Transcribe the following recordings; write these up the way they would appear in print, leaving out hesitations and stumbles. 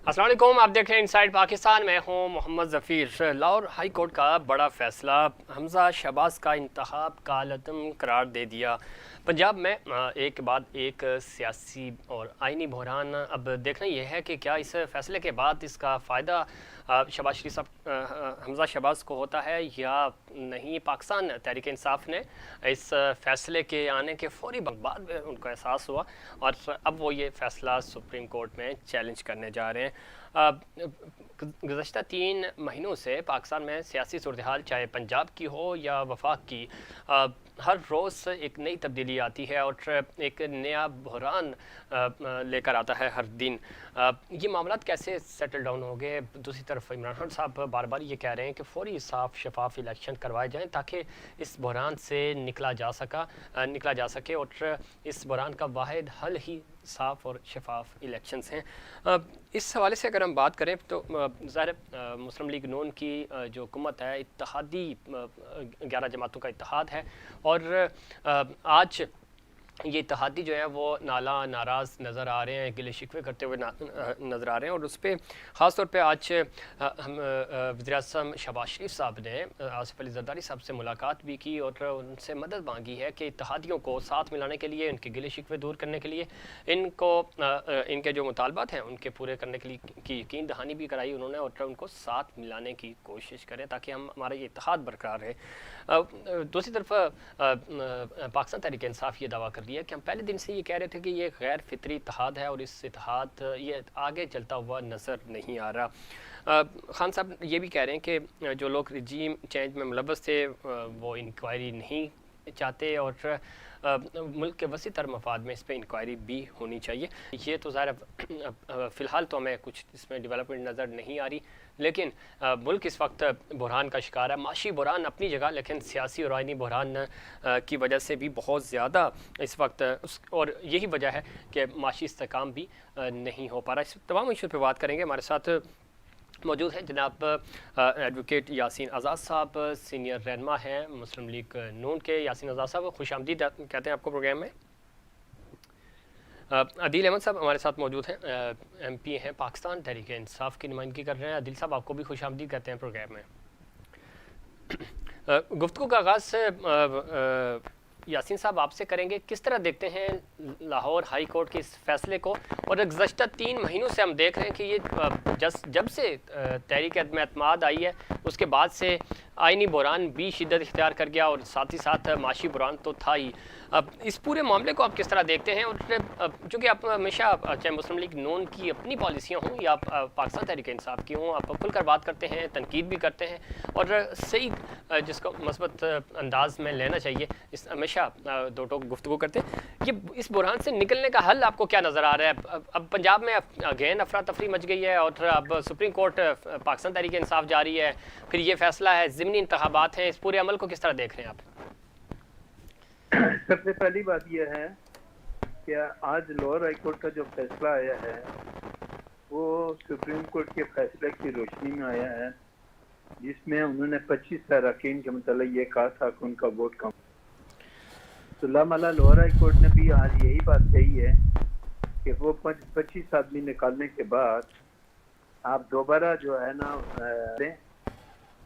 अस्सलाम वालेकुम, आप देख रहे हैं इनसाइड पाकिस्तान। मैं हूं मोहम्मद ज़फ़ीर। लाहौर हाई कोर्ट का बड़ा फैसला, हमज़ा शहबाज का इंतखाब कालअदम करार दे दिया। पंजाब में एक के बाद एक सियासी और आइनी बहरान। अब देखना यह है कि क्या इस फैसले के बाद इसका फ़ायदा शहबाज शरीफ साहब हमज़ा शहबाज को होता है या नहीं। पाकिस्तान तहरीक इंसाफ ने इस फैसले के आने के फौरी बाद में उनको एहसास हुआ और अब वो ये फ़ैसला सुप्रीम कोर्ट में चैलेंज करने जा रहे हैं। गुज़श्ता 3 महीनों से पाकिस्तान में सियासी सूरत हाल, चाहे पंजाब की हो या वफाक की, हर रोज़ एक नई तब्दीली आती है और एक नया बहरान लेकर आता है हर दिन। ये मामलात कैसे सेटल डाउन हो गए। दूसरी तरफ इमरान खान साहब बार बार ये कह रहे हैं कि फौरी साफ शफाफ इलेक्शन करवाए जाएँ ताकि इस बहरान से निकला जा सके और इस बहरान का वाहिद हल ही साफ़ और शफाफ इलेक्शंस हैं। इस हवाले से अगर हम बात करें तो ज़ाहिर मुस्लिम लीग नून की जो हुकूमत है, इत्तेहादी 11 जमातों का इत्तेहाद है और आज ये इत्तेहादी जो है वो नाराज़ नज़र आ रहे हैं, गिले शिकवे करते हुए नज़र आ रहे हैं। और उस पर ख़ास तौर पे आज हम वज़ीर-ए-आज़म शहबाज शरीफ साहब ने आसिफ अली ज़रदारी साहब से मुलाकात भी की और उनसे मदद मांगी है कि इत्तेहादियों को साथ मिलाने के लिए, उनके गिले शिकवे दूर करने के लिए, इनके जो मुतालबात हैं उनके पूरे करने के लिए की यकीन दहानी भी कराई उन्होंने और उनको साथ मिलाने की कोशिश करें ताकि हमारा ये इत्तेहाद बरकरार रहे। दूसरी तरफ पाकिस्तान तहरीक इंसाफ ये दावा कर दिया कि हम पहले दिन से ये कह रहे थे कि ये गैर फितरी इत्तेहाद है और इस इत्तेहाद ये आगे चलता हुआ नज़र नहीं आ रहा। खान साहब ये भी कह रहे हैं कि जो लोग रजीम चेंज में मुलव्वस थे वो इंक्वायरी नहीं चाहते और मुल्क के वसी तर मफाद में इस पर इंक्वायरी भी होनी चाहिए। ये तो ज़ाहिर फ़िलहाल तो हमें कुछ इसमें डेवलपमेंट नज़र नहीं आ रही, लेकिन मुल्क इस वक्त बहरान का शिकार है। माशी बहरान अपनी जगह, लेकिन सियासी और आइनी बहरान की वजह से भी बहुत ज़्यादा इस वक्त और यही वजह है कि माशी इस्तेहकाम भी नहीं हो पा रहा। इस तमाम इशू पर बात करेंगे। हमारे साथ मौजूद हैं जनाब एडवोकेट यासीन आज़ाद साहब, सीनियर रहनमा हैं मुस्लिम लीग नून के। यासीन आज़ाद साहब, खुश आमदीद कहते हैं आपको प्रोग्राम में। अदील अहमद साहब हमारे साथ मौजूद हैं, एमपी हैं, पाकिस्तान तहरीक इंसाफ की नुमाइंदगी कर रहे हैं। अदील साहब, आपको भी खुश आमदीद कहते हैं प्रोग्राम में। गुफ्तगू का आगाज़ यासीन साहब आपसे करेंगे। किस तरह देखते हैं लाहौर हाई कोर्ट के इस फैसले को, और गुज़श्ता 3 महीनों से हम देख रहे हैं कि ये जब से तहरीक अदम एतमाद आई है उसके बाद से आइनी बहरान भी शिद्दत इख्तियार कर गया और साथ ही साथ माशी बहरान तो था ही। अब इस पूरे मामले को आप किस तरह देखते हैं, और चूँकि आप हमेशा चाहे मुस्लिम लीग नून की अपनी पॉलिसियाँ हों या पाकिस्तान तहरीक इंसाफ की हों, आप खुलकर बात करते हैं, तनकीद भी करते हैं और सही जिसको मस्बत अंदाज में लेना चाहिए, इस हमेशा दो टोक गुफ्तगू करते हैं। ये इस बहरान से निकलने का हल आपको क्या नज़र आ रहा है? अब पंजाब में अगेन अफरा तफरी मच गई है और अब सुप्रीम कोर्ट पाकिस्तान तहरीक इंसाफ जा रही है, फिर ये फैसला है, ज़िमनी इंतखाबात हैं, इस पूरे अमल को किस तरह देख रहे हैं आप? सबसे पहली बात यह है कि आज लाहौर हाई कोर्ट का जो फैसला आया है वो सुप्रीम कोर्ट के फैसले की रोशनी में आया है, जिसमें उन्होंने 25 अरकान के मतलब ये कहा था कि उनका वोट कम। तो लामाला लाहौर हाई कोर्ट ने भी आज यही बात कही है कि वो 25 आदमी निकालने के बाद आप दोबारा जो है ना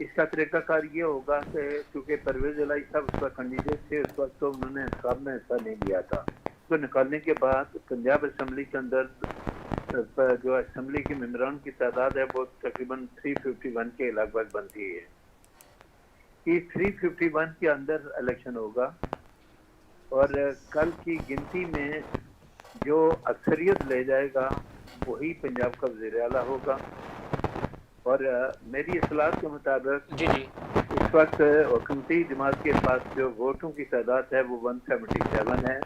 इसका तरीकाकार ये होगा कि चूँकि परवेज इलाही साहब उसका कैंडिडेट थे उस वक्त, तो उन्होंने इंतखाब में हिस्सा नहीं लिया था। उसको निकालने के बाद पंजाब असम्बली के अंदर जो असम्बली के मेम्बरान की तादाद है वो तकरीबन 351 के लगभग बनती है। इस 351 के अंदर इलेक्शन होगा और कल की गिनती में जो अक्सरियत ले जाएगा वही पंजाब का वज़ीर आला होगा। और मेरी इत्तलात के मुताबिक जी इस वक्त हुकूमती जमात के पास जो वोटों की तादाद है वो 177 है,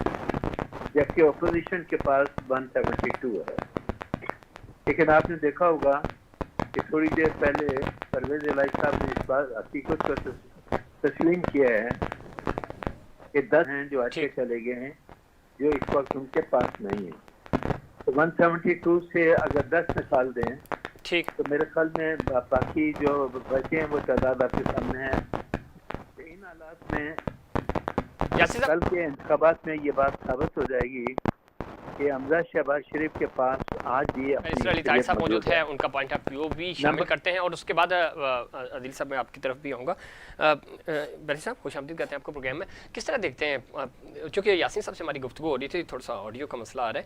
जबकि अपोजिशन के पास 172 है। लेकिन आपने देखा होगा कि थोड़ी देर पहले परवेज इलाही साहब ने इस बात हकीकत को तस्लीम किया है कि 10 हैं जो अच्छे चले गए हैं जो इस वक्त उनके पास नहीं है। तो 172 से अगर 10 निकाल दें ठीक, तो मेरे ख्याल में बाकी जो बचे हैं वो तादाद आपके सामने है। इन हालात में कल के इंतखाबात में ये बात साबित हो जाएगी कि हमजा शहबाज शरीफ के पास आज भी बैरिस्टर अली ताहिर साहब मौजूद है, उनका पॉइंट ऑफ व्यू भी शामिल करते हैं और उसके बाद आदिल साहब मैं आपकी तरफ भी आऊँगा। बैरिस्टर साहब खुश आमदीद कहते हैं आपको प्रोग्राम में। किस तरह देखते हैं, चूँकि यासीन साहब से हमारी गुफ्तगू हो रही थी, थोड़ा सा ऑडियो का मसला आ रहा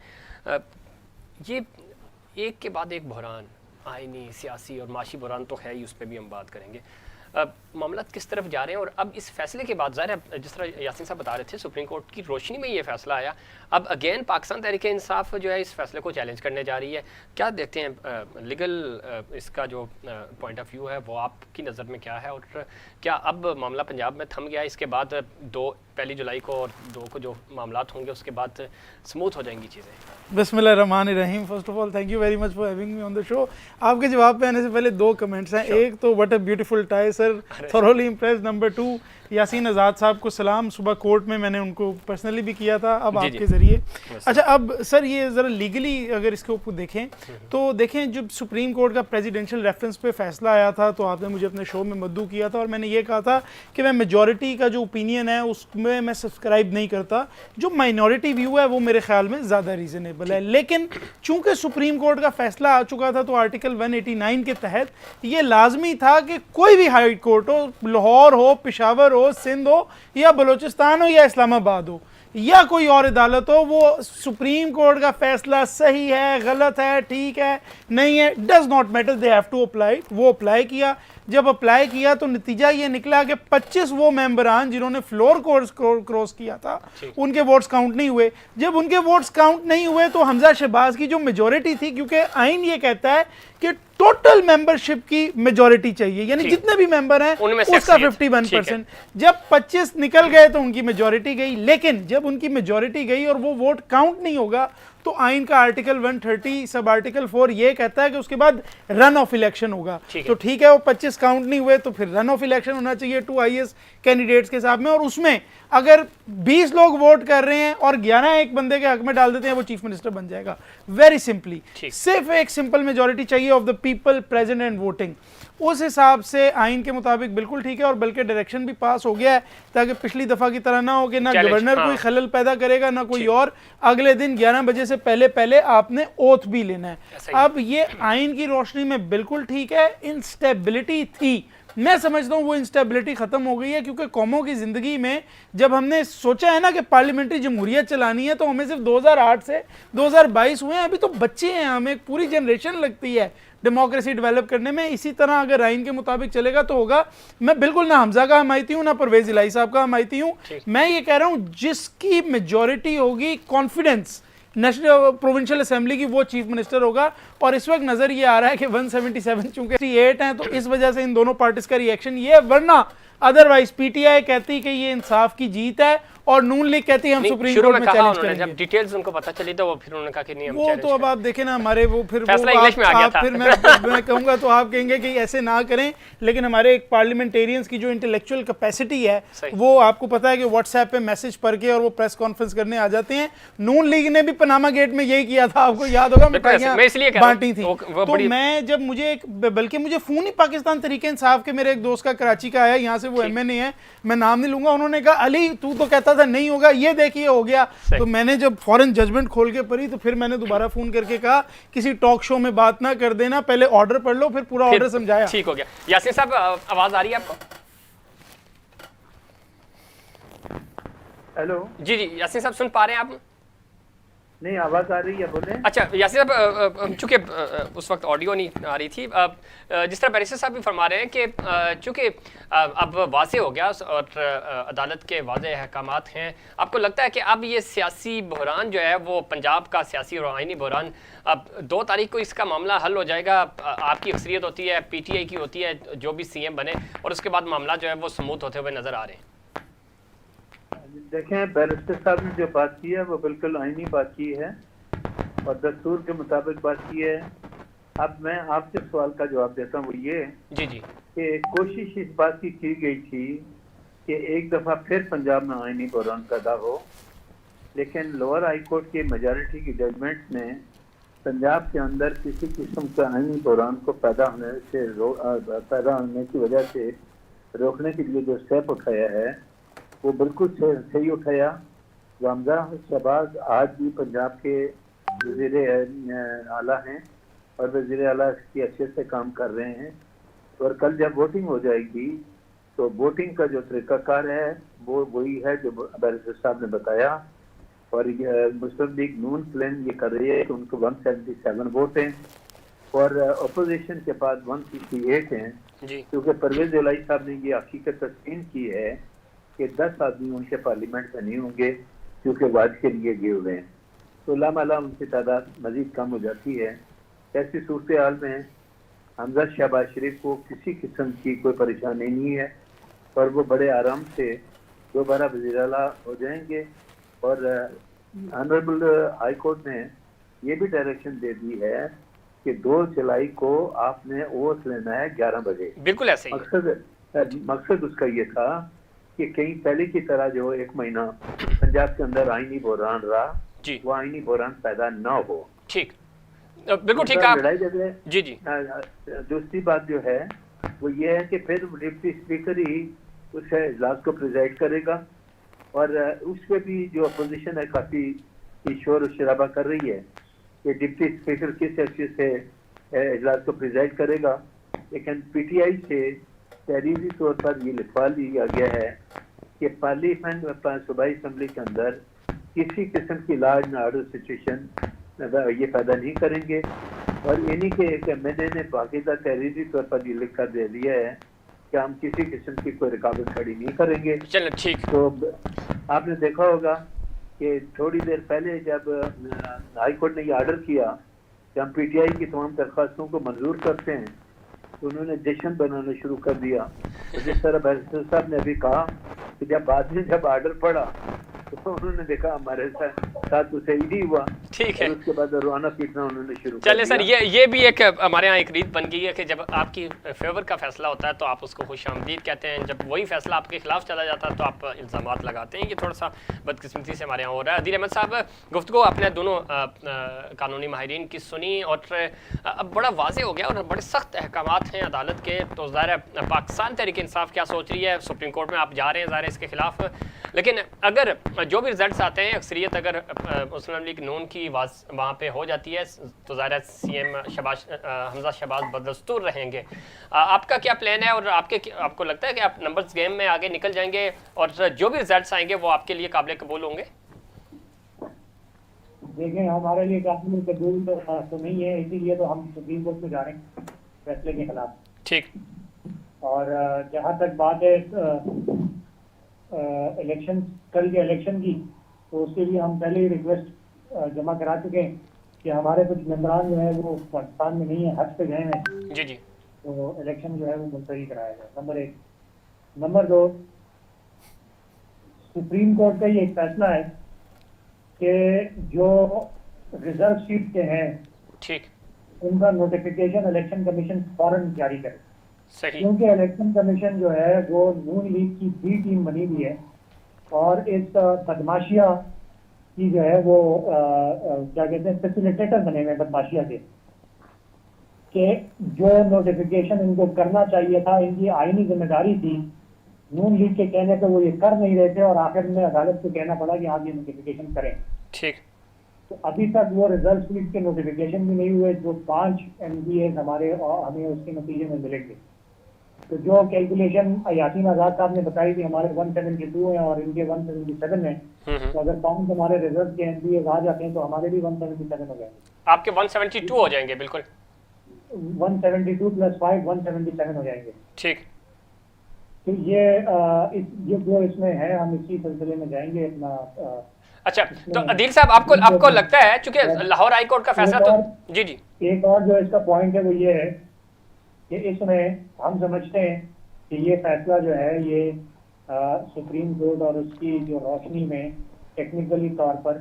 है, ये एक के बाद एक बहरान, आइनी, सियासी और माशी बहरान तो है ही, उस पर भी हम बात करेंगे। मामला किस तरफ जा रहे हैं और अब इस फैसले के बाद ज़ाहिर है जिस तरह यासीन साहब बता रहे थे सुप्रीम कोर्ट की रोशनी में ये फैसला आया, अब अगेन पाकिस्तान तहरीक इंसाफ जो है इस फैसले को चैलेंज करने जा रही है। क्या देखते हैं लीगल इसका जो पॉइंट ऑफ व्यू है वो आपकी नज़र में क्या है, और क्या अब मामला पंजाब में थम गया, इसके बाद 1 जुलाई को और 2 को जो मामलात होंगे उसके बाद स्मूथ हो जाएंगी चीज़ें? बिस्मिल्लाहिर्रहमानिर्रहीम। First of all thank you very much for having me on the show. आपके जवाब पे आने से पहले 2 कमेंट्स हैं। एक तो what a beautiful tie sir, thoroughly impressed. Number 2 Yasin Azad साहब को सलाम, सुबह कोर्ट में मैंने उनको पर्सनली भी किया था, अब आपके ज़रिए। अच्छा, अब सर ये ज़रा लीगली अगर इसके ऊपर देखें तो देखें, जब सुप्रीम कोर्ट का प्रेसिडेंशियल रेफरेंस पे फैसला आया था तो आपने मुझे अपने शो में मद्दू किया था और मैंने ये कहा था कि मैं मेजॉरिटी का जो ओपिनियन है उसमें मैं सब्सक्राइब नहीं करता, जो माइनॉरिटी व्यू है वो मेरे ख्याल में ज़्यादा रीज़नेबल है। लेकिन चूंकि सुप्रीम कोर्ट का फैसला आ चुका था तो आर्टिकल 189 के तहत ये लाजमी था कि कोई भी हाई कोर्ट हो, लाहौर हो, पेशावर हो, सिंध हो या बलूचिस्तान हो या इस्लामाबाद हो या कोई और अदालत हो, वो सुप्रीम कोर्ट का फैसला सही है, गलत है, ठीक है, नहीं है, does not matter, they have to apply. वो अप्लाई किया। जब अप्लाई किया तो नतीजा ये निकला कि 25 वो मेंबरान जिन्होंने फ्लोर कोर्स क्रॉस किया था उनके वोट्स काउंट नहीं हुए। जब उनके वोट्स काउंट नहीं हुए तो हमजा शहबाज की जो मेजॉरिटी थी, क्योंकि आइन ये कहता है कि टोटल मेंबरशिप की मेजॉरिटी चाहिए, यानी जितने भी मेंबर हैं उसका 51%। जब 25 निकल गए तो उनकी मेजॉरिटी गई, लेकिन जब उनकी मेजॉरिटी गई और वो वोट काउंट नहीं होगा तो आइन का आर्टिकल 130 सब आर्टिकल 4 ये कहता है कि उसके बाद रन ऑफ इलेक्शन होगा। तो ठीक है, वो 25 काउंट नहीं हुए तो फिर रन ऑफ इलेक्शन होना चाहिए 2 IAS कैंडिडेट्स के हिसाब में, और उसमें अगर 20 लोग वोट कर रहे हैं और 11 एक बंदे के हक में डाल देते हैं वो चीफ मिनिस्टर बन जाएगा। वेरी सिंपली, सिर्फ एक सिंपल मेजॉरिटी चाहिए of the people present and voting. उस हिसाब से आइन के मुताबिक बिल्कुल ठीक है, और बल्कि डायरेक्शन भी पास हो गया है ताकि पिछली दफा की तरह ना हो कि ना गवर्नर कोई खलल पैदा करेगा ना कोई और, अगले दिन 11 बजे से पहले पहले आपने ओथ भी लेना है। अब ये आइन की रोशनी में बिल्कुल ठीक है। इंस्टेबिलिटी थी, मैं समझता हूँ वो इंस्टेबिलिटी खत्म हो गई है, क्योंकि कौमों की जिंदगी में जब हमने सोचा है ना कि पार्लियामेंट्री जमहूरियत चलानी है तो हमें सिर्फ 2008 से 2022 हुए हैं, अभी तो बच्चे हैं, हमें एक पूरी जनरेशन लगती है डेमोक्रेसी डेवलप करने में। इसी तरह अगर आइन के मुताबिक चलेगा तो होगा। मैं बिल्कुल ना हमजा का हमायती हूँ ना परवेज इलाही साहब का हमायती हूँ। मैं ये कह रहा हूँ जिसकी मेजॉरिटी होगी, कॉन्फिडेंस नेशनल प्रोविंशियल असेंबली की, वो चीफ मिनिस्टर होगा। और इस वक्त नजर ये आ रहा है कि 177 चूंकि 8 हैं तो इस वजह से इन दोनों पार्टीज का रिएक्शन ये है, वरना अदरवाइज पीटीआई कहती कि ये इंसाफ की जीत है और नून लीग कहती है हम सुप्रीम कोर्ट में चैलेंज करेंगे। जब डिटेल्स उनको पता चली तो वो फिर उन्होंने कहा कि नहीं हम वो तो अब आप देखें ना, हमारे वो फिर फैसला इंग्लिश में आ गया था। फिर मैं कहूंगा तो आप कहेंगे कि ऐसे ना करें, लेकिन हमारे एक पार्लियामेंटेरियंस की जो इंटेलेक्चुअल कैपेसिटी है वो आपको पता है कि व्हाट्सएप पे मैसेज पढ़ के और वो प्रेस कॉन्फ्रेंस करने आ जाते हैं। नून लीग ने भी पनामा गेट में यही किया था, आपको याद होगा, मिठाइयां बांटी थी। तो मैं जब बल्कि मुझे फोन ही पाकिस्तान तरीके इंसाफ के मेरे एक दोस्त का कराची का आया, यहाँ से वो MNA है, मैं नाम नहीं लूंगा, उन्होंने कहा अली तू तो कहता था नहीं होगा, ये देखिए हो गया। तो मैंने जब फौरन जजमेंट खोल के पढ़ी तो फिर मैंने दोबारा फोन करके कहा किसी टॉक शो में बात ना कर देना, पहले ऑर्डर पढ़ लो, फिर पूरा ऑर्डर समझाया। ठीक हो गया। यासीन साहब आवाज आ रही है आपको? हेलो जी जी यासीन साहब सुन पा रहे हैं आप? नहीं, आवाज आ रही है, बोले। अच्छा यासीन साहब, चूंकि उस वक्त ऑडियो नहीं आ रही थी, जिस तरह बैरिस्टर साहब भी फरमा रहे हैं कि चूंकि अब वाज़े हो गया और अदालत के वाज़े अहकामात हैं, आपको लगता है कि अब ये सियासी बहरान जो है वो पंजाब का सियासी और आइनी बहरान, अब 2 तारीख को इसका मामला हल हो जाएगा, आपकी अक्सरियत होती है, PTI की होती है, जो भी CM बने, और उसके बाद मामला जो है वो स्मूथ होते हुए नजर आ रहे हैं? देखें, बैरिस्टर साहब ने जो बात की है वो बिल्कुल आईनी बात की है और दस्तूर के मुताबिक बात की है। अब मैं आपके सवाल का जवाब देता हूँ, वो ये जी जी कि कोशिश इस बात की गई थी कि एक दफ़ा फिर पंजाब में आईनी बहरान पैदा हो, लेकिन लोअर हाई कोर्ट की मेजॉरिटी की जजमेंट ने पंजाब के अंदर किसी किस्म के आईनी बहरान को पैदा होने की वजह से रोकने के लिए जो स्टेप उठाया है वो बिल्कुल सही उठाया। हमजा शहबाज आज भी पंजाब के वज़ीर आला हैं और वज़ीर आला की हैसियत से काम कर रहे हैं। और कल जब वोटिंग हो जाएगी तो वोटिंग का जो तरीकाकार है वो वही है जो बैरिस्टर साहब ने बताया। और मुस्लिम लीग नून प्लान ये कर रही है कि उनको 177 वोट हैं और अपोजिशन के पास 168 हैं, क्योंकि परवेज इलाही साहब ने ये हकीकत तस्लीम की है कि 10 आदमी उनके पार्लियामेंट में नहीं होंगे क्योंकि वाद के लिए गए हुए हैं, तो लामाला उनकी तादाद मजीद कम हो जाती है। ऐसी सूरत हाल में हमजा शहबाज शरीफ को किसी किस्म की कोई परेशानी नहीं है और वो बड़े आराम से दोबारा वज़ीर आला हो जाएंगे। और ऑनरेबल हाई कोर्ट ने ये भी डायरेक्शन दे दी है कि 2 जुलाई को आपने वोट लेना है 11 बजे। बिल्कुल ऐसे ही मकसद उसका ये था कि कहीं पहले की तरह जो 1 महीना पंजाब के अंदर आईनी बहरान रहा वो आईनी बहरान पैदा ना हो। ठीक, बिल्कुल ठीक है। लड़ाई झगड़े जी जी। दूसरी बात जो है वो ये है कि फिर डिप्टी स्पीकर ही उस इजलास को प्रिजाइड करेगा और उसपे भी जो अपोजिशन है काफी शोर शराबा कर रही है कि डिप्टी स्पीकर किस हैसियत से इजलास को प्रिजाइड करेगा। लेकिन पीटीआई से तहरीरी तौर पर ये लिखवा लिया गया है कि पार्लियामेंट में सूबाई असम्बली के अंदर किसी किस्म की लॉ एंड ऑर्डर सिचुएशन ये पैदा नहीं करेंगे। और इन्हीं के एक एमएनए ने बाकायदा तहरीरी तौर पर ये लिख कर दे दिया है कि हम किसी किस्म की कोई रुकावट खड़ी नहीं करेंगे। चलो ठीक। तो आपने देखा होगा कि थोड़ी देर पहले जब हाई कोर्ट ने ये ऑर्डर किया कि हम पीटीआई की तमाम दरख्वास्तों को मंजूर करते हैं तो उन्होंने जश्न बनाना शुरू कर दिया। तो जिस तरह बैरिस्टर साहब ने अभी कहा कि जब बाद में जब ऑर्डर पड़ा तो उन्होंने देखा हमारे साथ तो सही नहीं हुआ, ठीक है, उसके बाद रोना पीटना उन्होंने शुरू कर चले सर, ये भी एक हमारे यहाँ एक रीत बन गई है कि जब आपकी फेवर का फैसला होता है तो आप उसको खुशामदीद कहते हैं, जब वही फैसला आपके खिलाफ चला जाता है तो आप इल्ज़ामात लगाते हैं। ये थोड़ा सा बदकिस्मती से हमारे यहाँ हो रहा है। अदील अहमद साहब, गुफ्तगू आपने दोनों कानूनी माहिरीन की सुनी और अब बड़ा वाज़ेह हो गया और बड़े सख्त अहकामात हैं अदालत के, तो ज़ाहिर है पाकिस्तान तहरीक इंसाफ क्या सोच रही है, सुप्रीम कोर्ट में आप जा रहे हैं ज़ाहिर इसके खिलाफ, लेकिन अगर जो भी रिजल्ट्स आते हैं अक्सरियत अगर मुस्लिम लीग नून की वहाँ पे हो जाती है तो ज़ाहिर है सीएम हमजा शहबाज बदस्तूर रहेंगे। आपका क्या प्लान है और आपको लगता है कि आप नंबर्स गेम में आगे निकल जाएंगे और जो भी रिजल्ट्स आएंगे वो आपके लिए काबिल कबूल होंगे? देखें, हमारे लिए काबिल कबूल तो नहीं है, इसीलिए तो हम सुप्रीम कोर्ट में जा रहे हैं फैसले के खिलाफ। ठीक। और जहाँ तक बात है इलेक्शन, कल के इलेक्शन की, तो उसके लिए हम पहले ही रिक्वेस्ट जमा करा चुके हैं कि हमारे कुछ मेम्बरान जो है वो पाकिस्तान में नहीं है, हज पे गए हैं। जी जी। तो इलेक्शन जो है वो मुलतवी कराया जाए, नंबर 1। नंबर 2, सुप्रीम कोर्ट का ये एक फैसला है कि जो रिजर्व सीट के हैं ठीक उनका नोटिफिकेशन इलेक्शन कमीशन फौरन जारी करे। सही। क्योंकि इलेक्शन कमीशन जो है वो नून लीग की बी टीम बनी हुई है और इस बदमाशिया की जो है वो क्या कहते हैं फैसिलिटेटर बने हुए बदमाशिया के, कि जो नोटिफिकेशन इनको करना चाहिए था, इनकी आईनी जिम्मेदारी थी, नून लीग के कहने पे वो ये कर नहीं रहे थे और आखिर में अदालत को कहना पड़ा कि आप ये नोटिफिकेशन करें। ठीक। तो अभी तक वो रिजल्ट सीट के नोटिफिकेशन भी नहीं हुए। जो 5 MPA हमारे हमें उसके नतीजे में मिलेंगे, तो जो कैलकुलेशन यासीन आजाद साहब ने बताई थी हमारे 172 हैं और इनके 177 हैं, तो अगर 5 हमारे रिजल्ट के MPA आ जाते हैं तो हमारे भी 177 हो जाएंगे। आपके 172 हो जाएंगे? बिल्कुल 172 + 5 177 हो जाएंगे। ठीक। तो ये जो इसमें है, हम इसी सिलसिले में जाएंगे अपना। अच्छा, तो अदील साहब आपको लगता है चूंकि लाहौर हाई कोर्ट का फैसला तो जी जी, एक और जो इसका पॉइंट है वो ये है कि इसमें हम समझते हैं कि ये फैसला जो है ये सुप्रीम कोर्ट और उसकी जो रोशनी में टेक्निकली तौर पर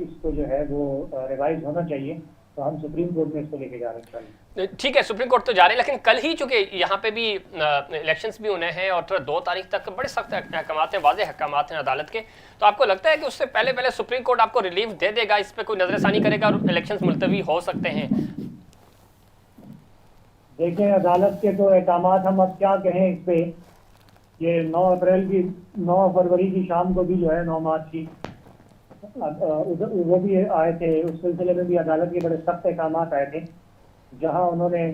इसको जो है वो रिवाइज होना चाहिए, तो हम सुप्रीम कोर्ट में इसको लेके जा रहे हैं। ठीक है, सुप्रीम कोर्ट तो जा रहे हैं, लेकिन कल ही चूंकि यहाँ पे भी इलेक्शंस भी होने हैं और 2 तारीख तक बड़े सख्त अहकामात हैं, वाज़ेह अहकामात हैं अदालत के, तो आपको लगता है कि उससे पहले सुप्रीम कोर्ट आपको रिलीफ दे देगा, इस पर कोई नजरसानी करेगा और इलेक्शंस मुलतवी हो सकते हैं? देखें, अदालत के तो अहकामात हम अब क्या कहें इस पे, ये 9 फरवरी की शाम को भी जो है 9 मार्च की वो भी आए थे, उस सिलसिले में भी अदालत के बड़े सख्त अहकाम आए थे, जहां उन्होंने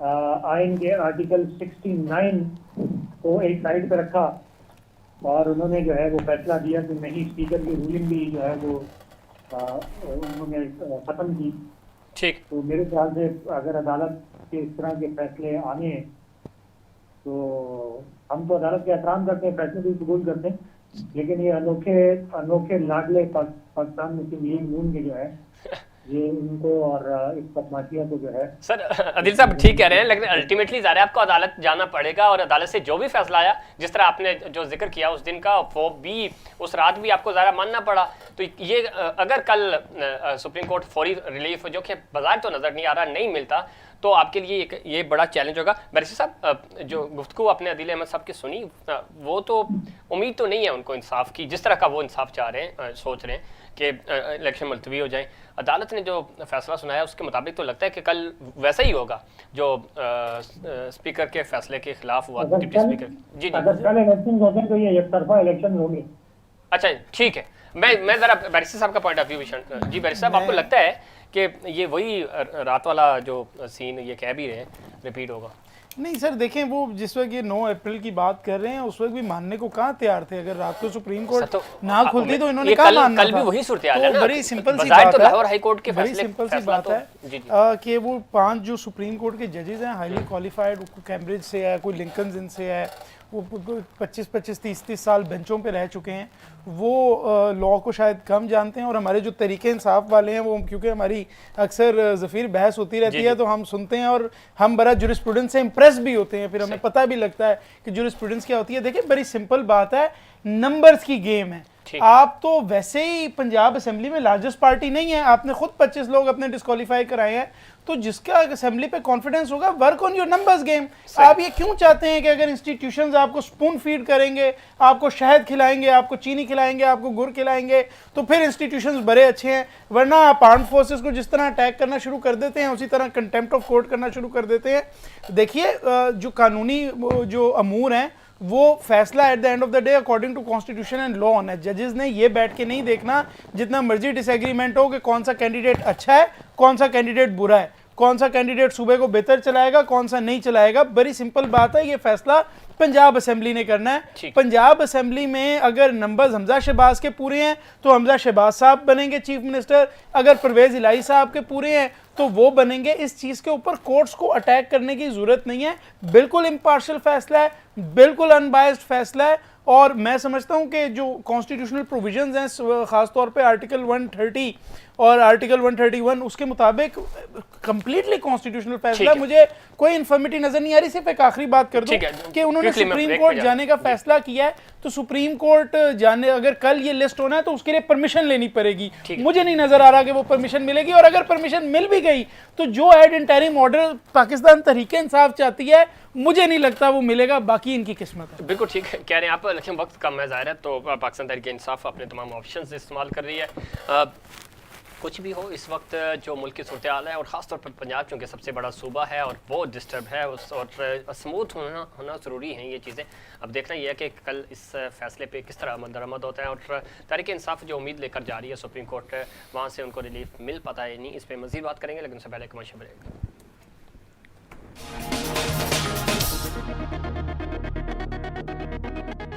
आइन के आर्टिकल 69 को एक साइड पर रखा और उन्होंने जो है वो फैसला दिया कि नहीं, स्पीकर की रूलिंग भी जो है वो उन्होंने ख़त्म की। ठीक। तो मेरे ख्याल से अगर अदालत के इस तरह के फैसले आने, तो हम तो अदालत के एहतराम करते हैं, फैसले भी कबूल करते हैं, लेकिन ये अनोखे लाडले पाकिस्तान मुस्लिम लीग नून के जो है ये इनको और इस बदमाशिया को जो है। सर आदिल साहब ठीक कह रहे हैं, लेकिन अल्टीमेटली ज़ाहिर है आपको अदालत जाना पड़ेगा और अदालत से जो भी फैसला आया, जिस तरह आपने जो जिक्र किया उस दिन का, वो भी उस रात भी आपको ज़ाहिर मानना पड़ा। तो ये अगर कल सुप्रीम कोर्ट फौरी रिलीफ जो कि बाजार तो नज़र नहीं आ रहा नहीं मिलता, तो आपके लिए ये बड़ा चैलेंज होगा। बैरिस्टर साहब जो गुफ्तगू आपने अदील अहमद साहब की सुनी, वो तो उम्मीद तो नहीं है उनको इंसाफ की, जिस तरह का वो इंसाफ चाह रहे हैं, सोच रहे हैं कि इलेक्शन मुलतवी हो जाए। अदालत ने जो फैसला सुनाया उसके मुताबिक तो लगता है कि कल वैसा ही होगा जो स्पीकर के फैसले के खिलाफ हुआ। डिप्टी स्पीकर जी अगर कल इलेक्शन होते हैं तो ये एक तरफा इलेक्शन होंगे। अच्छा ठीक है, मैं ज़रा बैरिस्टर साहब का पॉइंट ऑफ व्यू जी बैरिस्टर साहब, आपको लगता है कि ये वही रात वाला जो सीन ये कह भी रहे हैं रिपीट होगा? नहीं सर, देखें वो जिस वक्त ये 9 अप्रैल की बात कर रहे हैं उस वक्त भी मानने को कहाँ तैयार थे। अगर रात को सुप्रीम कोर्ट ना खुलती तो इन्होंने कहाँ मानना था। कल भी वही सूरत हाल है ना। बड़ी सिंपल सी बात है, लाहौर हाई कोर्ट के बड़ी सिंपल सी बात है कि वो 5 जो सुप्रीम कोर्ट के जजेस हैं हाईली क्वालिफाइड, कैम्ब्रिज से है, कोई लिंकन इन से है, वो 25-25, 30-30 साल बेंचों पे रह चुके हैं, वो लॉ को शायद कम जानते हैं। और हमारे जो तरीके इंसाफ वाले हैं वो, क्योंकि हमारी अक्सर ज़फ़ीर बहस होती रहती है तो हम सुनते हैं और हम बड़ा जुरिस्प्रूडेंस से इम्प्रेस भी होते हैं, फिर हमें पता भी लगता है कि जुरिस्प्रूडेंस क्या होती है। देखिए बड़ी सिंपल बात है, नंबर्स की गेम है। आप तो वैसे ही पंजाब असेंबली में लार्जेस्ट पार्टी नहीं है, आपने खुद 25 लोग अपने डिस्क्वालीफाई कराए हैं, तो जिसका असेंबली पे कॉन्फिडेंस होगा, work on your numbers game. आप ये क्यों चाहते हैं कि अगर इंस्टीट्यूशंस आपको स्पून फीड करेंगे, आपको शहद खिलाएंगे, आपको चीनी खिलाएंगे, आपको गुड़ खिलाएंगे, तो फिर इंस्टीट्यूशंस बड़े अच्छे हैं? वरना आप आर्म्ड फोर्सेस को जिस तरह अटैक करना शुरू कर देते हैं उसी तरह कंटेम्प्ट ऑफ कोर्ट करना शुरू कर देते हैं। देखिए जो कानूनी जो अमूर हैं वो फैसला at the end of the day according to constitution and law होना है। जजेस ने ये बैठ के नहीं देखना, जितना मर्जी डिसएग्रीमेंट हो, कि कौन सा कैंडिडेट अच्छा है, कौन सा कैंडिडेट बुरा है, कौन सा कैंडिडेट सूबे को बेहतर चलाएगा, कौन सा नहीं चलाएगा। बड़ी सिंपल बात है, ये फैसला पंजाब असेंबली ने करना है। पंजाब असेंबली में अगर नंबर्स हमजा शहबाज के पूरे हैं तो हमजा शहबाज साहब बनेंगे चीफ मिनिस्टर, अगर परवेज इलाही साहब के पूरे हैं तो वो बनेंगे। इस चीज़ के ऊपर कोर्ट्स को अटैक करने की ज़रूरत नहीं है, बिल्कुल इम्पार्शियल फैसला है, बिल्कुल अनबायस्ड फैसला है। और मैं समझता हूं कि जो कॉन्स्टिट्यूशनल प्रोविजंस हैं, ख़ासतौर पे आर्टिकल 130 और आर्टिकल 131, उसके मुताबिक कंप्लीटली कॉन्स्टिट्यूशनल फैसला है। मुझे कोई इन्फॉर्मिटी नजर नहीं आ रही। सिर्फ एक आखिरी बात कर दूं कि उन्होंने सुप्रीम कोर्ट जाने का फैसला किया है, तो सुप्रीम कोर्ट जाने, अगर कल ये लिस्ट होना है तो उसके लिए परमिशन लेनी पड़ेगी। मुझे नहीं नजर आ रहा कि वो परमिशन मिलेगी, और अगर परमिशन मिल भी गई तो जो add interim order Pakistan Tehreek Insaf चाहती है, मुझे नहीं लगता वो मिलेगा। बाकी इनकी किस्मत है। बिल्कुल ठीक कह रहे हैं आप, लेकिन वक्त कम है ज़ाहिर है, तो पाकिस्तान तहरीक इंसाफ अपने तमाम ऑप्शंस इस्तेमाल कर रही है। कुछ भी हो, इस वक्त जो मुल्क की सूरत हाल है, और ख़ास तौर पर पंजाब चूँकि सबसे बड़ा सूबा है और वो डिस्टर्ब है, और स्मूथ होना ज़रूरी है ये चीज़ें। अब देखना ये है कि कल इस फैसले पे किस तरह अमल होता है, और तहरीक इंसाफ जो उम्मीद लेकर जा रही है सुप्रीम कोर्ट, वहाँ से उनको रिलीफ मिल पाता है नहीं, इस पर मज़ीद बात करेंगे, लेकिन उससे पहले कमर्शियल ब्रेक।